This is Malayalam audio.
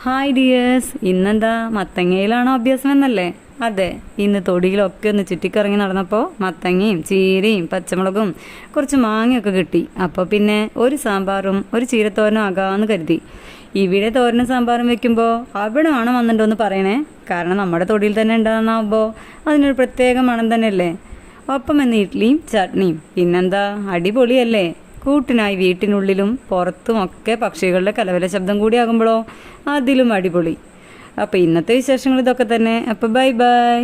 ഹായ് ഡിയേഴ്സ്, ഇന്നെന്താ മത്തങ്ങയിലാണോ അഭ്യാസം എന്നല്ലേ? അതെ, ഇന്ന് തൊടിയിലൊക്കെ ഒന്ന് ചുറ്റിക്കറങ്ങി നടന്നപ്പോൾ മത്തങ്ങയും ചീരയും പച്ചമുളകും കുറച്ച് മാങ്ങയൊക്കെ കിട്ടി. അപ്പോൾ പിന്നെ ഒരു സാമ്പാറും ഒരു ചീരത്തോരനും ആകാമെന്ന് കരുതി. ഇവിടെ തോരനും സാമ്പാറും വെക്കുമ്പോൾ അവിടെ മണം വന്നിട്ടുണ്ടോയെന്ന് പറയണേ. കാരണം നമ്മുടെ തൊടിയിൽ തന്നെ ഉണ്ടാകുന്നാകുമ്പോൾ അതിനൊരു പ്രത്യേക മണം തന്നെയല്ലേ. ഒപ്പം എന്ന് ഇഡ്ഡലിയും ചട്നിയും, പിന്നെന്താ അടിപൊളിയല്ലേ. കൂട്ടിനായി വീട്ടിനുള്ളിലും പുറത്തുമൊക്കെ പക്ഷികളുടെ കലവല ശബ്ദം കൂടിയാകുമ്പോഴോ അതിലും അടിപൊളി. അപ്പോൾ ഇന്നത്തെ വിശേഷങ്ങൾ ഇതൊക്കെ തന്നെ. അപ്പോൾ ബൈ ബൈ.